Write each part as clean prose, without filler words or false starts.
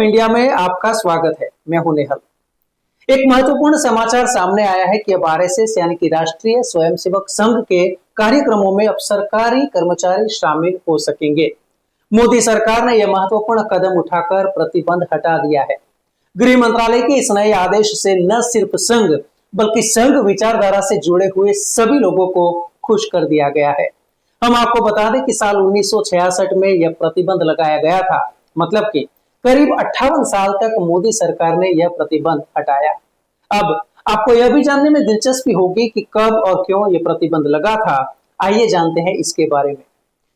Of India में आपका स्वागत है। मैं हूं नेहल। एक महत्वपूर्ण समाचार सामने आया है कि अब आरएसएस यानी कि राष्ट्रीय स्वयंसेवक संघ के कार्यक्रमों में अब सरकारी कर्मचारी शामिल हो सकेंगे। मोदी सरकार ने यह महत्वपूर्ण कदम उठाकर प्रतिबंध हटा दिया है। गृह मंत्रालय के इस नए आदेश से न सिर्फ संघ बल्कि संघ विचारधारा से जुड़े हुए सभी लोगों को खुश कर दिया गया है। हम आपको बता दें कि साल 1966 में यह प्रतिबंध लगाया गया था, मतलब कि करीब 58 साल तक मोदी सरकार ने यह प्रतिबंध हटाया। अब आपको यह भी जानने में दिलचस्पी होगी कि कब और क्यों यह प्रतिबंध लगा था। आइए जानते हैं इसके बारे में।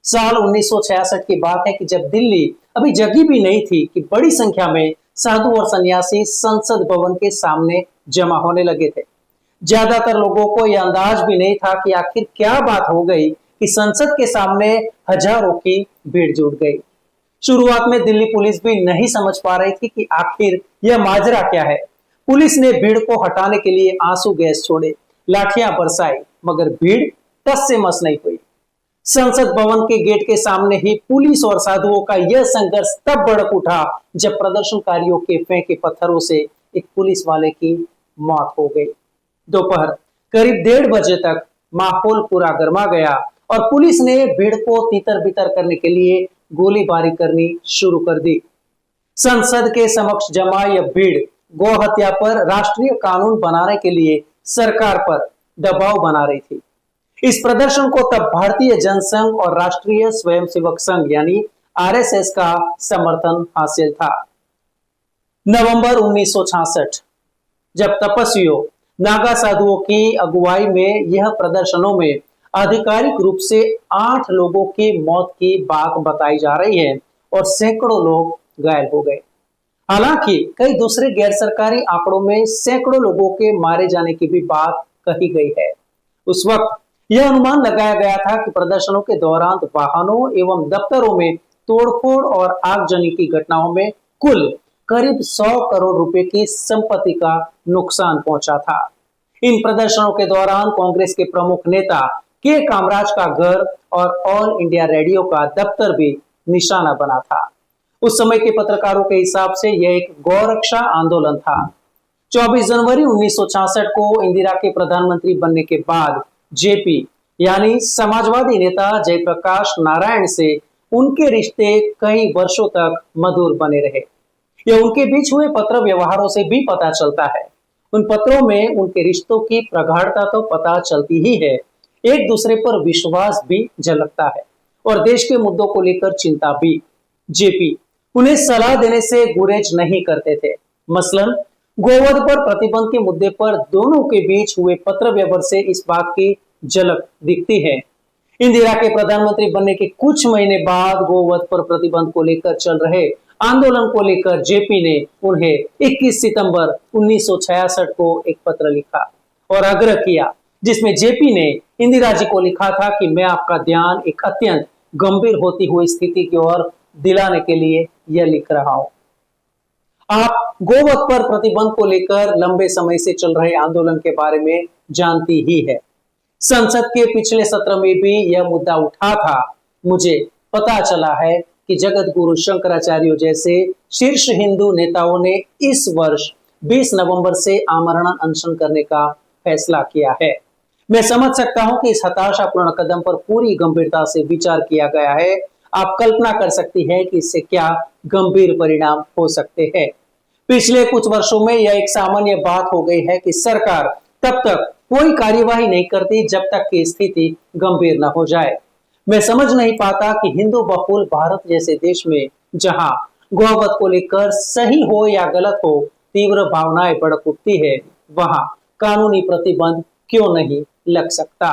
साल 1966 की बात है कि जब दिल्ली अभी जगी भी नहीं थी कि बड़ी संख्या में साधु और सन्यासी संसद भवन के सामने जमा होने लगे थे। ज्यादातर लोगों को यह अंदाज भी नहीं था कि आखिर क्या बात हो गई कि संसद के सामने हजारों की भीड़ जुट गई। शुरुआत में दिल्ली पुलिस भी नहीं समझ पा रही थी कि आखिर यह माजरा क्या है। पुलिस ने भीड़ को हटाने के लिए आंसू गैस छोड़े, लाठियां बरसाई, मगर भीड़ टस से मस नहीं हुई। संसद भवन के गेट के सामने ही पुलिस और साधुओं का यह संघर्ष तब भड़क उठा जब प्रदर्शनकारियों के फेंके पत्थरों से एक पुलिस वाले की मौत हो गई। दोपहर करीब 1:30 बजे तक माहौल पूरा गर्मा गया और पुलिस ने भीड़ को तितर बितर करने के लिए गोलीबारी करनी शुरू कर दी। संसद के समक्ष जमा यह भीड़ गौ हत्या पर राष्ट्रीय कानून बनाने के लिए सरकार पर दबाव बना रही थी। इस प्रदर्शन को तब भारतीय जनसंघ और राष्ट्रीय स्वयंसेवक संघ यानी आरएसएस का समर्थन हासिल था। नवंबर 1966 जब तपस्वियों नागा साधुओं की अगुवाई में यह प्रदर्शनों में आधिकारिक रूप से 8 लोगों की मौत की बात बताई जा रही है और सैकड़ों लोग घायल हो गए। हालांकि कई दूसरे गैर सरकारी आंकड़ों में सैकड़ों लोगों के मारे जाने की भी बात कही गई है। उस वक्त यह अनुमान लगाया गया था कि प्रदर्शनों के दौरान वाहनों एवं दफ्तरों में तोड़फोड़ और आगजनी की घटनाओं में कुल करीब 100 करोड़ रुपए की संपत्ति का नुकसान पहुंचा था। इन प्रदर्शनों के दौरान कांग्रेस के प्रमुख नेता के कामराज का घर और ऑल इंडिया रेडियो का दफ्तर भी निशाना बना था। उस समय के पत्रकारों के हिसाब से यह एक गौरक्षा आंदोलन था। 24 जनवरी 1966 को इंदिरा के प्रधानमंत्री बनने के बाद जेपी यानी समाजवादी नेता जयप्रकाश नारायण से उनके रिश्ते कई वर्षों तक मधुर बने रहे। यह उनके बीच हुए पत्र व्यवहारों से भी पता चलता है। उन पत्रों में उनके रिश्तों की प्रगाढ़ता तो पता चलती ही है, एक दूसरे पर विश्वास भी झलकता है और देश के मुद्दों को लेकर चिंता भी। जेपी उन्हें सलाह देने से गुरेज नहीं करते थे। मसलन गोवध पर प्रतिबंध के मुद्दे पर दोनों के बीच हुए पत्र व्यवहार से इस बात की झलक दिखती है। इंदिरा के प्रधानमंत्री बनने के कुछ महीने बाद गोवध पर प्रतिबंध को लेकर चल रहे आंदोलन को लेकर जेपी ने उन्हें 21 सितंबर 1966 को एक पत्र लिखा और आग्रह किया, जिसमें जेपी ने इंदिरा जी को लिखा था कि मैं आपका ध्यान एक अत्यंत गंभीर होती हुई स्थिति की ओर दिलाने के लिए यह लिख रहा हूं। आप गोवध पर प्रतिबंध को लेकर लंबे समय से चल रहे आंदोलन के बारे में जानती ही है। संसद के पिछले सत्र में भी यह मुद्दा उठा था। मुझे पता चला है कि जगत गुरु शंकराचार्य जैसे शीर्ष हिंदू नेताओं ने इस वर्ष 20 नवंबर से आमरण अनशन करने का फैसला किया है। मैं समझ सकता हूं कि इस हताशापूर्ण कदम पर पूरी गंभीरता से विचार किया गया है। आप कल्पना कर सकती हैं कि इससे क्या गंभीर परिणाम हो सकते हैं। पिछले कुछ वर्षों में यह एक सामान्य बात हो गई है कि सरकार तब तक कोई कार्यवाही नहीं करती जब तक कि स्थिति गंभीर न हो जाए। मैं समझ नहीं पाता कि हिंदू बहुल भारत जैसे देश में जहां गोवध को लेकर सही हो या गलत हो तीव्र भावनाएं भड़क उठती है, वहां कानूनी प्रतिबंध क्यों नहीं लग सकता।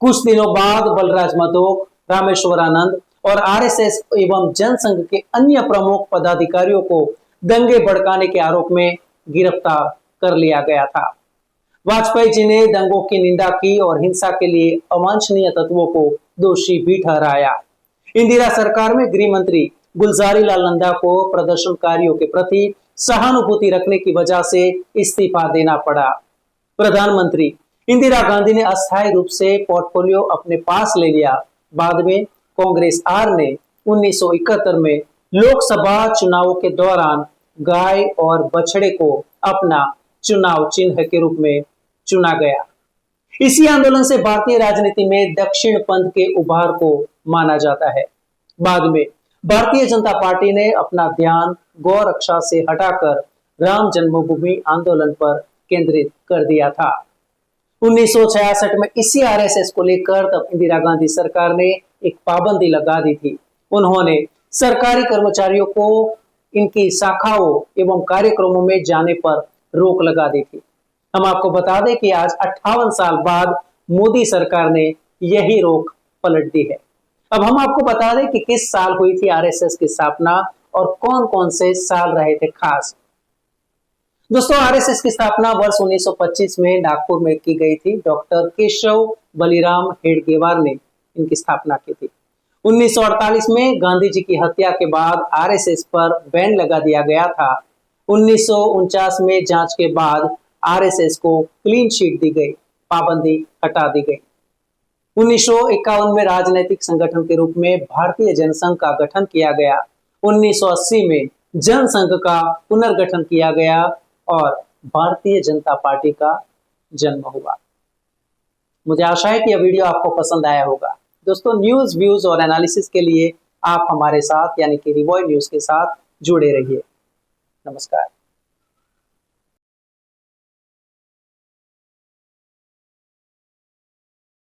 कुछ दिनों बाद बलराज मधोक, रामेश्वरानंद और आरएसएस एवं जनसंघ के अन्य प्रमुख पदाधिकारियों को दंगे भड़काने के आरोप में गिरफ्तार कर लिया गया था। वाजपेयी जी ने दंगों की निंदा की और हिंसा के लिए अवांछनीय तत्वों को दोषी भी ठहराया। इंदिरा सरकार में गृह मंत्री गुलजारी लाल नंदा को प्रदर्शनकारियों के प्रति सहानुभूति रखने की वजह से इस्तीफा देना पड़ा। प्रधानमंत्री इंदिरा गांधी ने अस्थायी रूप से पोर्टफोलियो अपने पास ले लिया। बाद में कांग्रेस आर ने 1971 में लोकसभा चुनावों के दौरान गाय और बछड़े को अपना चुनाव चिन्ह के रूप में चुना गया। इसी आंदोलन से भारतीय राजनीति में दक्षिण पंथ के उभार को माना जाता है। बाद में भारतीय जनता पार्टी ने अपना ध्यान गौ रक्षा से हटाकर राम जन्मभूमि आंदोलन पर केंद्रित कर दिया था। 1966 में इसी आरएसएस को लेकर तब इंदिरा गांधी सरकार ने एक पाबंदी लगा दी थी। उन्होंने सरकारी कर्मचारियों को इनकी शाखाओं एवं कार्यक्रमों में जाने पर रोक लगा दी थी। हम आपको बता दें कि आज 58 साल बाद मोदी सरकार ने यही रोक पलट दी है। अब हम आपको बता दें कि किस साल हुई थी आरएसएस की स्थापना और कौन कौन से साल रहे थे खास। दोस्तों, आरएसएस की स्थापना वर्ष 1925 में नागपुर में की गई थी। डॉक्टर केशव बलिराम हेडगेवार ने इनकी स्थापना की थी। 1948 में गांधी जी की हत्या के बाद आरएसएस पर बैन लगा दिया गया था। 1949 में जांच के बाद आरएसएस को क्लीन चिट दी गई, पाबंदी हटा दी गई। 1951 में राजनीतिक संगठन के रूप में भारतीय जनसंघ का गठन किया गया। 1980 में जनसंघ का पुनर्गठन किया गया और भारतीय जनता पार्टी का जन्म हुआ। मुझे आशा है कि यह वीडियो आपको पसंद आया होगा। दोस्तों, न्यूज, व्यूज और एनालिसिस के लिए आप हमारे साथ यानी कि रिवॉय न्यूज के साथ जुड़े रहिए। नमस्कार।